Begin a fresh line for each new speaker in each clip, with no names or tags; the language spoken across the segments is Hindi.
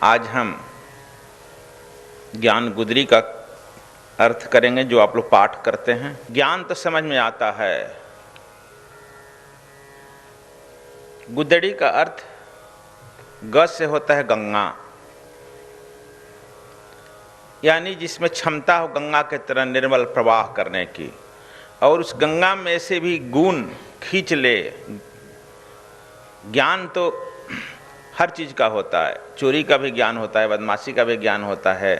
आज हम ज्ञान गुदरी का अर्थ करेंगे, जो आप लोग पाठ करते हैं। ज्ञान तो समझ में आता है। गुदड़ी का अर्थ ग से होता है गंगा, यानी जिसमें क्षमता हो गंगा के तरह निर्मल प्रवाह करने की, और उस गंगा में से भी गुण खींच ले। ज्ञान तो हर चीज़ का होता है, चोरी का भी ज्ञान होता है, बदमाशी का भी ज्ञान होता है,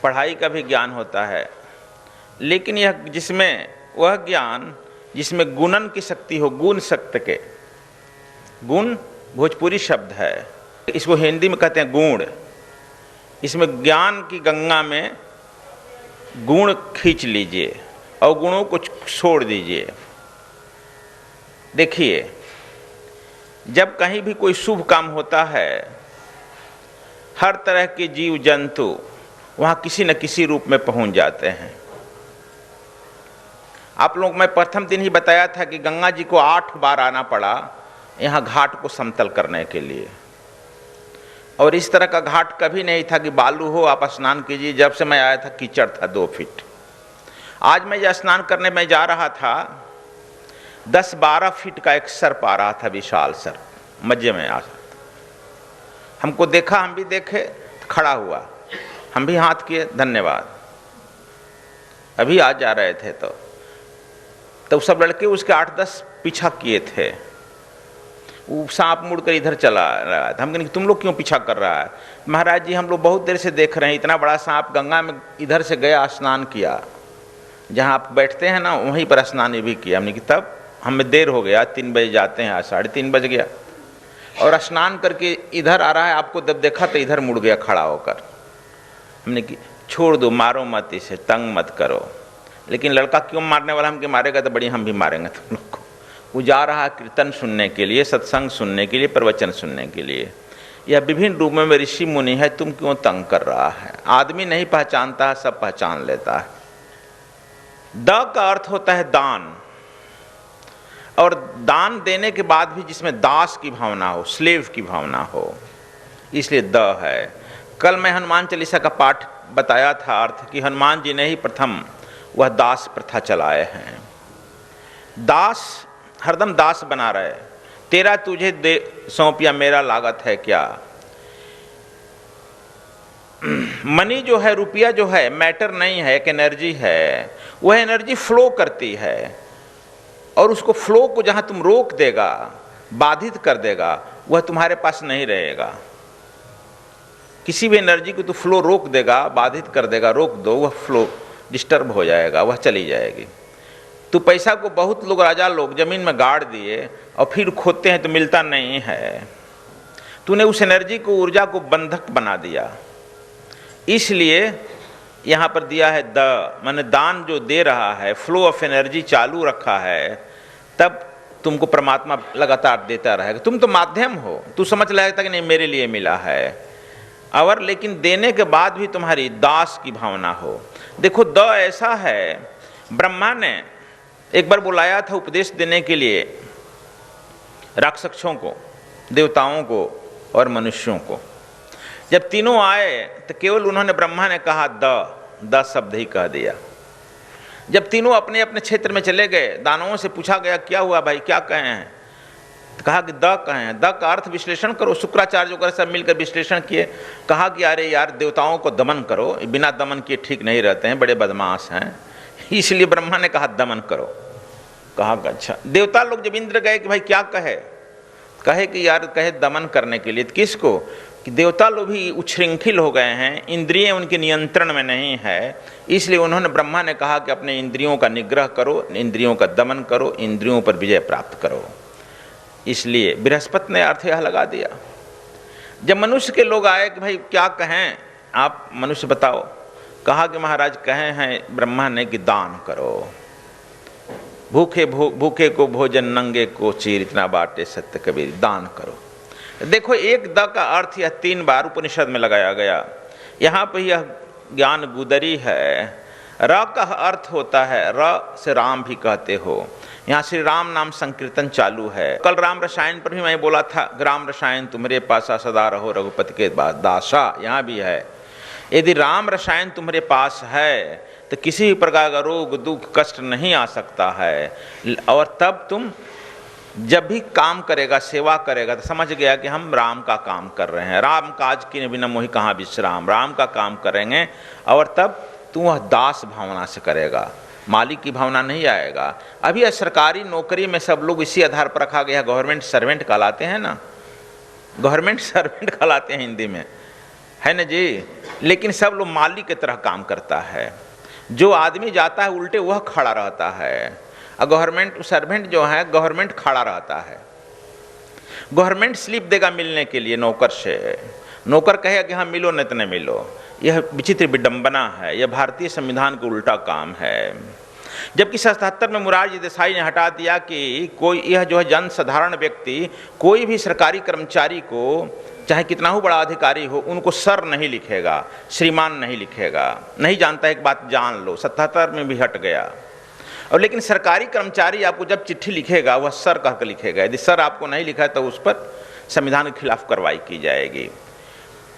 पढ़ाई का भी ज्ञान होता है, लेकिन यह जिसमें वह ज्ञान जिसमें गुणन की शक्ति हो, गुण शक्ति के, गुण भोजपुरी शब्द है, इसको हिंदी में कहते हैं गुण। इसमें ज्ञान की गंगा में गुण खींच लीजिए और गुणों को छोड़ दीजिए। देखिए, जब कहीं भी कोई शुभ काम होता है, हर तरह के जीव जंतु वहाँ किसी न किसी रूप में पहुँच जाते हैं। आप लोग, मैं प्रथम दिन ही बताया था कि गंगा जी को 8 बार आना पड़ा यहाँ घाट को समतल करने के लिए, और इस तरह का घाट कभी नहीं था कि बालू हो आप स्नान कीजिए। जब से मैं आया था कीचड़ था 2 फीट। आज मैं जब स्नान करने में जा रहा था, 10-12 फीट का एक सर्प आ रहा था, विशाल सर्प, मज्जे में आ रहा था। हमको देखा, हम भी देखे, तो खड़ा हुआ, हम भी हाथ किए, धन्यवाद। अभी आज जा रहे थे तो सब लड़के उसके 8-10 पीछा किए थे। वो सांप मुड़कर इधर चला रहा था। हम कहें तुम लोग क्यों पीछा कर रहा है? महाराज जी, हम लोग बहुत देर से देख रहे हैं, इतना बड़ा सांप गंगा में इधर से गया, स्नान किया, जहाँ आप बैठते हैं ना वहीं पर स्नान भी किया। हमने कि तब हमें देर हो गया, 3 बजे जाते हैं, आज 3:30 बज गया, और स्नान करके इधर आ रहा है, आपको जब देखा तो इधर मुड़ गया खड़ा होकर। हमने कि छोड़ दो, मारो मत, इसे तंग मत करो। लेकिन लड़का क्यों मारने वाला? हम के मारेगा तो बड़ी हम भी मारेंगे तुम लोग को। वो जा रहा है कीर्तन सुनने के लिए, सत्संग सुनने के लिए, प्रवचन सुनने के लिए। यह विभिन्न रूपों में ऋषि मुनि है, तुम क्यों तंग कर रहा है? आदमी नहीं पहचानता है, सब पहचान लेता है। द का अर्थ होता है दान, और दान देने के बाद भी जिसमें दास की भावना हो, स्लेव की भावना हो, इसलिए द है। कल मैं हनुमान चालीसा का पाठ बताया था अर्थ कि हनुमान जी ने ही प्रथम वह दास प्रथा चलाए हैं। दास हरदम दास बना रहे। तेरा तुझे दे सौंपिया, मेरा लागत है क्या? मनी जो है, रुपया जो है, मैटर नहीं है, एक एनर्जी है। वह एनर्जी फ्लो करती है, और उसको फ्लो को जहां तुम रोक देगा, बाधित कर देगा, वह तुम्हारे पास नहीं रहेगा। किसी भी एनर्जी को तो फ्लो रोक देगा, बाधित कर देगा, रोक दो, वह फ्लो डिस्टर्ब हो जाएगा, वह चली जाएगी। तो पैसा को बहुत लोग, राजा लोग जमीन में गाड़ दिए और फिर खोदते हैं तो मिलता नहीं है। तूने उस एनर्जी को, ऊर्जा को बंधक बना दिया। इसलिए यहाँ पर दिया है द, माने दान जो दे रहा है, फ्लो ऑफ एनर्जी चालू रखा है, तब तुमको परमात्मा लगातार देता रहेगा। तुम तो माध्यम हो, तू समझ लगता कि नहीं मेरे लिए मिला है, और लेकिन देने के बाद भी तुम्हारी दास की भावना हो। देखो, द ऐसा है, ब्रह्मा ने एक बार बुलाया था उपदेश देने के लिए राक्षसों को, देवताओं को और मनुष्यों को। जब तीनों आए तो केवल उन्होंने, ब्रह्मा ने कहा द शब्द ही कह दिया। जब तीनों अपने अपने क्षेत्र में चले गए, दानवों से पूछा गया क्या हुआ भाई, क्या कहे हैं? तो कहा कि द कहे हैं। द का अर्थ विश्लेषण करो। शुक्राचार्य वगैरह सब मिलकर विश्लेषण किए। कहा कि अरे यार, देवताओं को दमन करो, बिना दमन किए ठीक नहीं रहते हैं, बड़े बदमाश हैं, इसलिए ब्रह्मा ने कहा दमन करो। कहा कि अच्छा। देवता लोग जब इंद्र गए कि भाई क्या कहे, कहे कि यार, कहे दमन करने के लिए। किसको? कि देवता लोग भी उच्छृंखल हो गए हैं, इंद्रिय उनके नियंत्रण में नहीं है, इसलिए उन्होंने, ब्रह्मा ने कहा कि अपने इंद्रियों का निग्रह करो, इंद्रियों का दमन करो, इंद्रियों पर विजय प्राप्त करो। इसलिए बृहस्पति ने अर्थ यह लगा दिया। जब मनुष्य के लोग आए कि भाई क्या कहें आप, मनुष्य बताओ, कहा कि महाराज कहे हैं ब्रह्मा ने कि दान करो। भूखे को भोजन, नंगे को चीर, इतना बाटे सत्य कबीर, दान करो। देखो, एक द का अर्थ यह 3 बार उपनिषद में लगाया गया। यहाँ पर यह ज्ञान गुदरी है। र का अर्थ होता है, र से राम भी कहते हो, यहाँ श्री राम नाम संकीर्तन चालू है। कल राम रसायन पर भी मैं बोला था, राम रसायन तुम्हारे पासा सदा रहो रघुपति के दासा, यहाँ भी है। यदि राम रसायन तुम्हारे पास है तो किसी भी प्रकार का रोग दुख कष्ट नहीं आ सकता है। और तब तुम जब भी काम करेगा, सेवा करेगा, तो समझ गया कि हम राम का काम कर रहे हैं। राम काज की बिना मोहि कहाँ विश्राम, राम का काम करेंगे। और तब तू वह दास भावना से करेगा, मालिक की भावना नहीं आएगा। अभी सरकारी नौकरी में सब लोग इसी आधार पर रखा गया, गवर्नमेंट सर्वेंट कहलाते हैं ना, गवर्नमेंट सर्वेंट कहलाते हैं हिंदी में, है ना जी। लेकिन सब लोग मालिक की तरह काम करता है। जो आदमी जाता है उल्टे वह खड़ा रहता है, और गवर्नमेंट सर्वेंट जो है गवर्नमेंट खड़ा रहता है। गवर्नमेंट स्लिप देगा मिलने के लिए नौकर से, नौकर कहेगा कि हाँ मिलो नहीं तो नहीं मिलो। यह विचित्र विडंबना है, यह भारतीय संविधान का उल्टा काम है। जबकि 77 में मोरारजी देसाई ने हटा दिया कि कोई यह जो है जन साधारण व्यक्ति कोई भी सरकारी कर्मचारी को चाहे कितना ही बड़ा अधिकारी हो उनको सर नहीं लिखेगा, श्रीमान नहीं लिखेगा। नहीं जानता एक बात जान लो, 77 में भी हट गया। और लेकिन सरकारी कर्मचारी आपको जब चिट्ठी लिखेगा वह सर कह कर लिखेगा। यदि सर आपको नहीं लिखा है तो उस पर संविधान के खिलाफ कार्रवाई की जाएगी।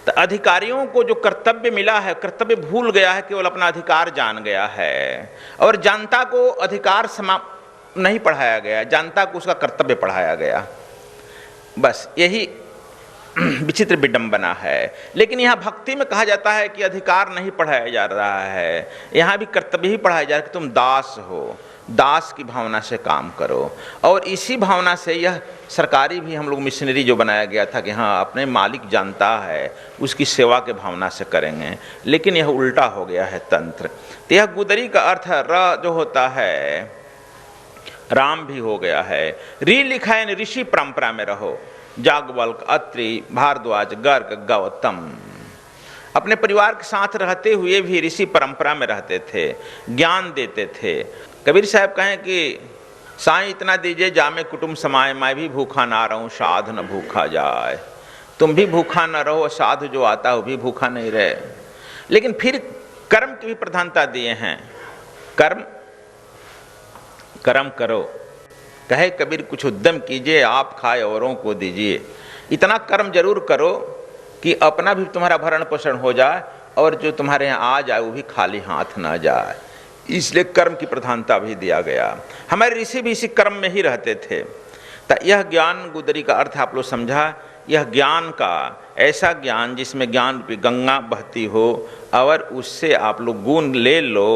तो अधिकारियों को जो कर्तव्य मिला है, कर्तव्य भूल गया है, केवल अपना अधिकार जान गया है। और जनता को अधिकार समाप्त नहीं पढ़ाया गया, जनता को उसका कर्तव्य पढ़ाया गया। बस यही विचित्र विडंबना है। लेकिन यहाँ भक्ति में कहा जाता है कि अधिकार नहीं पढ़ाया जा रहा है, यहाँ भी कर्तव्य ही पढ़ाया जा रहा है कि तुम दास हो, दास की भावना से काम करो। और इसी भावना से यह सरकारी भी हम लोग मिशनरी जो बनाया गया था कि हाँ अपने मालिक जानता है उसकी सेवा के भावना से करेंगे। लेकिन यह उल्टा हो गया है तंत्र। तो यह गुदरी का अर्थ र जो होता है राम भी हो गया है। री लिखा है ऋषि परंपरा में रहो, जागवल्क अत्रि भारद्वाज गर्ग गौतम अपने परिवार के साथ रहते हुए भी ऋषि परंपरा में रहते थे, ज्ञान देते थे। कबीर साहब कहें कि साईं इतना दीजिए जामे कुटुंब समाए, मैं भी भूखा ना रहूं साधु न भूखा जाए। तुम भी भूखा न रहो, साधु जो आता है वो भी भूखा नहीं रहे। लेकिन फिर कर्म की भी प्रधानता दिए हैं, कर्म कर्म करो। कहे कबीर कुछ उद्यम कीजिए, आप खाए औरों को दीजिए। इतना कर्म जरूर करो कि अपना भी तुम्हारा भरण पोषण हो जाए और जो तुम्हारे यहाँ आ जाए वो भी खाली हाथ ना जाए। इसलिए कर्म की प्रधानता भी दिया गया। हमारे ऋषि भी इसी कर्म में ही रहते थे। तो यह ज्ञान गुदरी का अर्थ आप लोग समझा। यह ज्ञान का ऐसा ज्ञान जिसमें ज्ञान रूपी गंगा बहती हो और उससे आप लोग गुण ले लो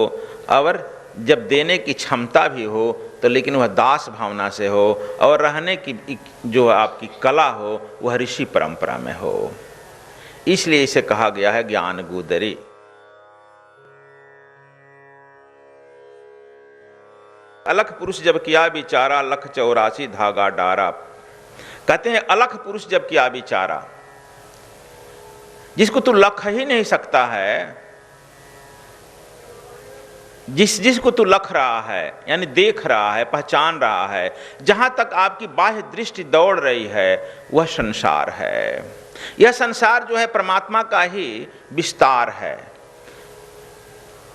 और जब देने की क्षमता भी हो तो लेकिन वह दास भावना से हो और रहने की जो आपकी कला हो वह ऋषि परंपरा में हो। इसलिए इसे कहा गया है ज्ञान गुदरी। अलख पुरुष जब किया विचारा, लख 84 धागा डारा। कहते हैं अलख पुरुष जब किया विचारा, जिसको तू लख ही नहीं सकता है, जिसको तू लख रहा है यानी देख रहा है, पहचान रहा है, जहां तक आपकी बाह्य दृष्टि दौड़ रही है वह संसार है। यह संसार जो है परमात्मा का ही विस्तार है।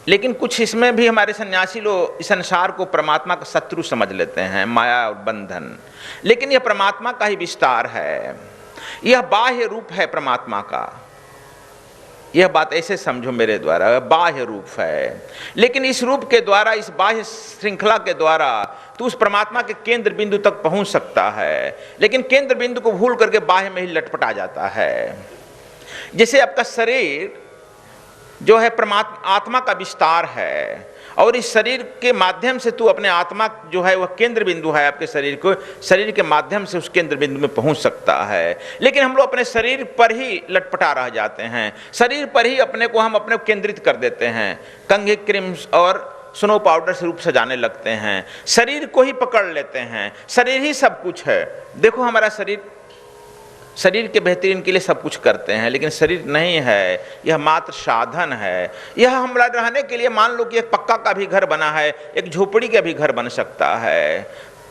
लेकिन कुछ इसमें भी हमारे सन्यासी लोग इस संसार को परमात्मा का शत्रु समझ लेते हैं, माया और बंधन। लेकिन यह परमात्मा का ही विस्तार है, यह बाह्य रूप है परमात्मा का। यह बात ऐसे समझो मेरे द्वारा, बाह्य रूप है। लेकिन इस रूप के द्वारा, इस बाह्य श्रृंखला के द्वारा तू उस परमात्मा के केंद्र बिंदु तक पहुंच सकता है। लेकिन केंद्र बिंदु को भूल करके बाह्य में ही लटपटा जाता है। जैसे आपका शरीर जो है परमात्मा आत्मा का विस्तार है और इस शरीर के माध्यम से तू अपने आत्मा जो है वह केंद्र बिंदु है, आपके शरीर को शरीर के माध्यम से उस केंद्र बिंदु में पहुंच सकता है। लेकिन हम लोग अपने शरीर पर ही लटपटा रह जाते हैं, शरीर पर ही अपने को हम अपने केंद्रित कर देते हैं, कंघी क्रीम और स्नो पाउडर से रूप सजाने लगते हैं, शरीर को ही पकड़ लेते हैं, शरीर ही सब कुछ है। देखो हमारा शरीर के बेहतरीन के लिए सब कुछ करते हैं, लेकिन शरीर नहीं है, यह मात्र साधन है। यह हमारा रहने के लिए, मान लो कि एक पक्का का भी घर बना है, एक झोपड़ी का भी घर बन सकता है,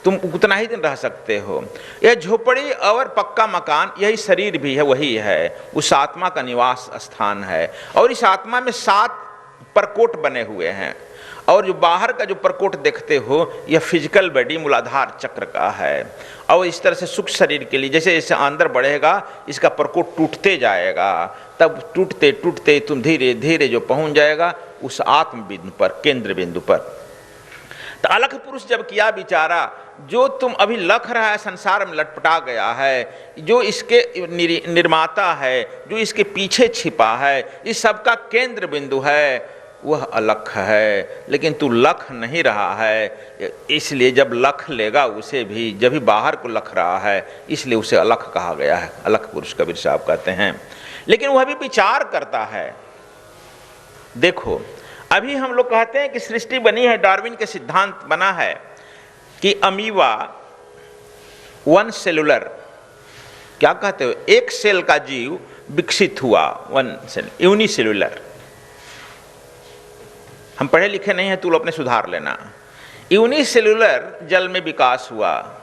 तुम उतना ही दिन रह सकते हो। यह झोपड़ी और पक्का मकान यही शरीर भी है, वही है, उस आत्मा का निवास स्थान है। और इस आत्मा में 7 प्रकोट बने हुए हैं और जो बाहर का जो प्रकोट देखते हो यह फिजिकल बॉडी मूलाधार चक्र का है। और इस तरह से सूक्ष्म शरीर के लिए जैसे जैसे अंदर बढ़ेगा इसका प्रकोट टूटते जाएगा, तब टूटते टूटते तुम धीरे धीरे जो पहुंच जाएगा उस आत्म बिंदु पर, केंद्र बिंदु पर। तो अलख पुरुष जब किया विचारा, जो तुम अभी लख रहा है संसार में लटपटा गया है, जो इसके निर्माता है, जो इसके पीछे छिपा है, इस सबका केंद्र बिंदु है, वह अलख है। लेकिन तू लख नहीं रहा है, इसलिए जब लख लेगा उसे भी, जब भी बाहर को लख रहा है, इसलिए उसे अलख कहा गया है। अलख पुरुष कबीर साहब कहते हैं। लेकिन वह भी विचार करता है। देखो अभी हम लोग कहते हैं कि सृष्टि बनी है, डार्विन के सिद्धांत बना है कि अमीबा वन सेलुलर, क्या कहते हो, एक सेल का जीव विकसित हुआ, वन सेल, यूनिसेलुलर। हम पढ़े लिखे नहीं हैं, तू अपने सुधार लेना। यूनिसेलुलर जल में विकास हुआ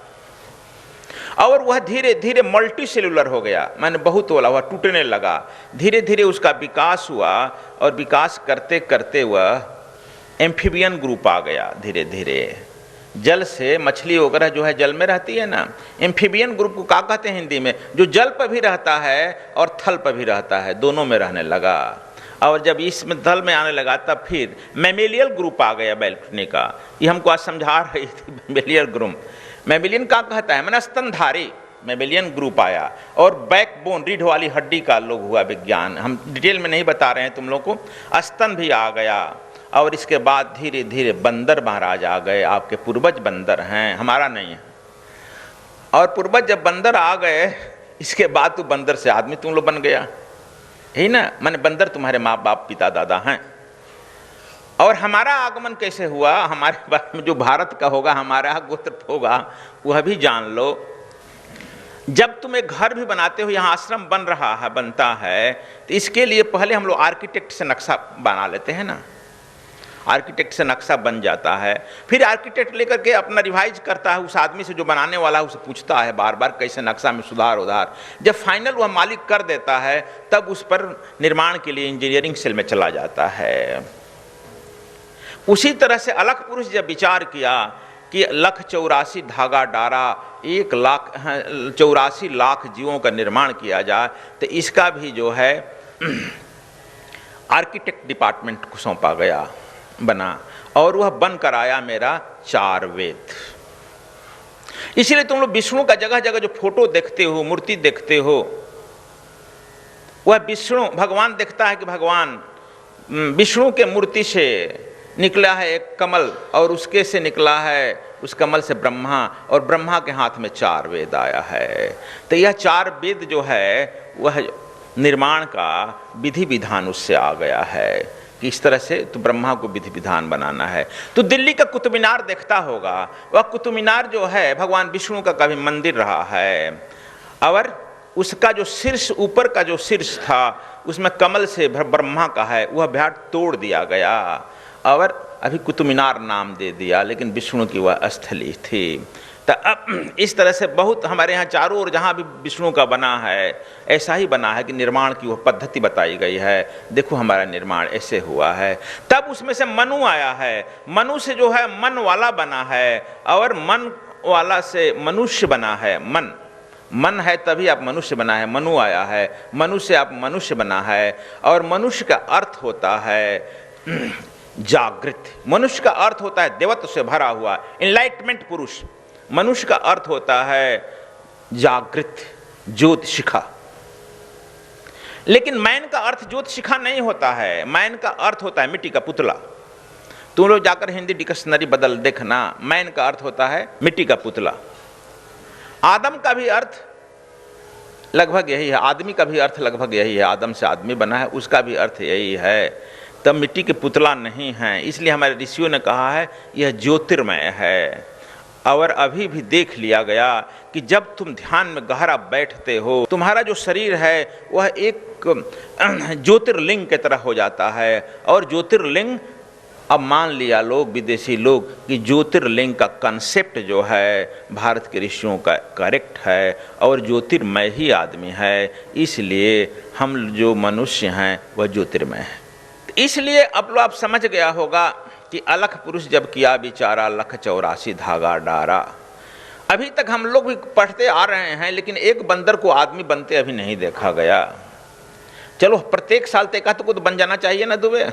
और वह धीरे धीरे मल्टी सेलुलर हो गया, मैंने बहुत बोला, वह टूटने लगा। धीरे धीरे उसका विकास हुआ और विकास करते करते वह एम्फीबियन ग्रुप आ गया। धीरे धीरे जल से मछली वगैरह जो है जल में रहती है ना, एम्फीबियन ग्रुप को क्या कहते हैं हिंदी में, जो जल पर भी रहता है और थल पर भी रहता है, दोनों में रहने लगा। और जब इसमें थल में आने लगा तब फिर मैमेलियल ग्रुप आ गया बैल्कनी का। ये हमको आज समझा रही थी मैमेलियल ग्रुप। मैमेलियन क्या कहता है, मैंने स्तनधारी मैमेलियन ग्रुप आया। और बैकबोन, रीढ़ वाली हड्डी का लोग हुआ विज्ञान, हम डिटेल में नहीं बता रहे हैं तुम लोग को। स्तन भी आ गया और इसके बाद धीरे धीरे बंदर महाराज आ गए। आपके पूर्वज बंदर हैं, हमारा नहीं है। और पूर्वज जब बंदर आ गए, इसके बाद तो बंदर से आदमी तुम लोग बन गया, यही ना, माने बंदर तुम्हारे माँ बाप पिता दादा हैं। और हमारा आगमन कैसे हुआ, हमारे बारे में जो भारत का होगा, हमारा गोत्र होगा, वह भी जान लो। जब तुम एक घर भी बनाते हो, यहाँ आश्रम बन रहा है, बनता है, तो इसके लिए पहले हम लोग आर्किटेक्ट से नक्शा बना लेते हैं ना। आर्किटेक्ट से नक्शा बन जाता है, फिर आर्किटेक्ट लेकर के अपना रिवाइज करता है, उस आदमी से जो बनाने वाला है उसे पूछता है बार बार कैसे नक्शा में सुधार उधार। जब फाइनल वह मालिक कर देता है तब उस पर निर्माण के लिए इंजीनियरिंग सेल में चला जाता है। उसी तरह से अलख पुरुष जब विचार किया कि 1,84,000 धागा डारा, 1,84 लाख जीवों का निर्माण किया जाए, तो इसका भी जो है आर्किटेक्ट डिपार्टमेंट को सौंपा गया, बना। और वह बन कर आया मेरा 4 वेद। इसलिए तुम लोग विष्णु का जगह जगह जो फोटो देखते हो, मूर्ति देखते हो, वह विष्णु भगवान देखता है कि भगवान विष्णु के मूर्ति से निकला है एक कमल, और उसके से निकला है, उस कमल से ब्रह्मा, और ब्रह्मा के हाथ में 4 वेद आया है। तो यह 4 वेद जो है वह निर्माण का विधि विधान उससे आ गया है कि इस तरह से तो ब्रह्मा को विधि विधान बनाना है। तो दिल्ली का कुतुब मीनार देखता होगा, वह कुतुब मीनार जो है भगवान विष्णु का कभी मंदिर रहा है, और उसका जो शीर्ष, ऊपर का जो शीर्ष था उसमें कमल से ब्रह्मा का है, वह भाट तोड़ दिया गया और अभी कुतुब मीनार नाम दे दिया, लेकिन विष्णु की वह स्थली थी। तो अब इस तरह से बहुत हमारे यहाँ चारों ओर जहाँ भी विष्णु का बना है, ऐसा ही बना है कि निर्माण की वह पद्धति बताई गई है। देखो हमारा निर्माण ऐसे हुआ है। तब उसमें से मनु आया है, मनु से जो है मन वाला बना है, और मन वाला से मनुष्य बना है। मन है तभी आप मनुष्य बना है, मनु आया है, मनु से आप मनुष्य बना है। और मनुष्य का अर्थ होता है जागृत। मनुष्य का अर्थ होता है देवत्व से भरा हुआ, एनलाइटमेंट पुरुष। मनुष्य का अर्थ होता है जागृत, ज्योत शिखा। लेकिन मैन का अर्थ ज्योत शिखा नहीं होता है, मैन का अर्थ होता है मिट्टी का पुतला। तुम लोग जाकर हिंदी डिक्शनरी बदल देखना, मैन का अर्थ होता है मिट्टी का पुतला। आदम का भी अर्थ लगभग यही है, आदमी का भी अर्थ लगभग यही है, आदम से आदमी बना है, उसका भी अर्थ यही है। तब मिट्टी के पुतला नहीं है, इसलिए हमारे ऋषियों ने कहा है यह ज्योतिर्मय है। और अभी भी देख लिया गया कि जब तुम ध्यान में गहरा बैठते हो, तुम्हारा जो शरीर है वह एक ज्योतिर्लिंग की तरह हो जाता है। और ज्योतिर्लिंग, अब मान लिया लोग, विदेशी लोग, कि ज्योतिर्लिंग का कंसेप्ट जो है भारत के ऋषियों का करेक्ट है, और ज्योतिर्मय ही आदमी है, इसलिए हम जो मनुष्य हैं वह ज्योतिर्मय है। इसलिए अब आप समझ गया होगा कि अलख पुरुष जब किया बिचारा, लख 84 धागा डारा। अभी तक हम लोग भी पढ़ते आ रहे हैं, लेकिन एक बंदर को आदमी बनते अभी नहीं देखा गया। चलो प्रत्येक साल एकाध को तो बन जाना चाहिए ना दुबे।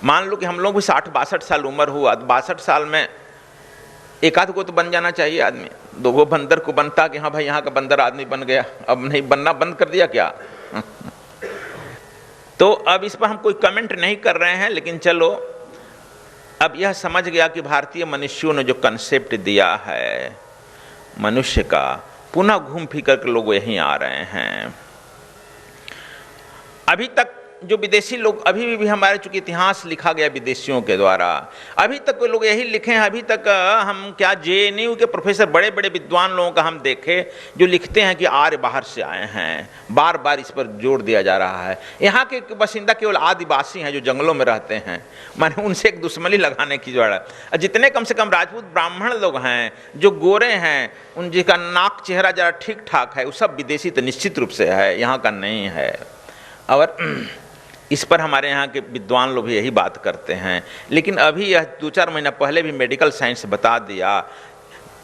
मान लो कि हम लोग भी 60-62 साल उम्र हुआ, 62 साल में एकाध को तो बन जाना चाहिए आदमी। 2 बंदर को बनता कि हाँ भाई यहाँ का बंदर आदमी बन गया, अब नहीं बनना बंद कर दिया क्या? तो अब इस पर हम कोई कमेंट नहीं कर रहे हैं, लेकिन चलो अब यह समझ गया कि भारतीय मनुष्यों ने जो कंसेप्ट दिया है मनुष्य का, पुनः घूम फिर कर लोग यहीं आ रहे हैं। अभी तक जो विदेशी लोग, अभी भी हमारे चूंकि इतिहास लिखा गया विदेशियों के द्वारा, अभी तक कोई लोग यही लिखे हैं। अभी तक हम क्या JNU के प्रोफेसर, बड़े बड़े विद्वान लोगों का हम देखे जो लिखते हैं कि आर्य बाहर से आए हैं। बार बार इस पर जोर दिया जा रहा है। यहाँ के बासिंदा केवल आदिवासी हैं जो जंगलों में रहते हैं, माने उनसे एक दुश्मनी लगाने की जोड़ है। जितने कम से कम राजपूत ब्राह्मण लोग हैं जो गोरे हैं, उन जिनका नाक चेहरा जरा ठीक ठाक है, वो सब विदेशी तो निश्चित रूप से है, यहाँ का नहीं है। और इस पर हमारे यहाँ के विद्वान लोग भी यही बात करते हैं। लेकिन अभी यह 2-4 महीना पहले भी मेडिकल साइंस बता दिया,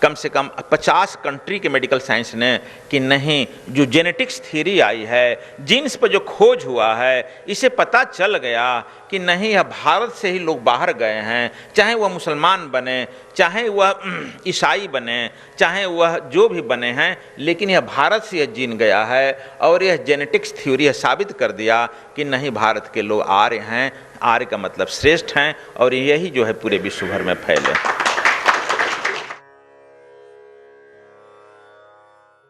कम से कम 50 कंट्री के मेडिकल साइंस ने, कि नहीं, जो जेनेटिक्स थ्योरी आई है, जीन्स पर जो खोज हुआ है, इसे पता चल गया कि नहीं, यह भारत से ही लोग बाहर गए हैं। चाहे वह मुसलमान बने, चाहे वह ईसाई बने, चाहे वह जो भी बने हैं, लेकिन यह भारत से यह जीन गया है। और यह जेनेटिक्स थ्योरी साबित कर दिया कि नहीं, भारत के लोग आर्य हैं, आर्य का मतलब श्रेष्ठ हैं, और यही जो है पूरे विश्व भर में फैले।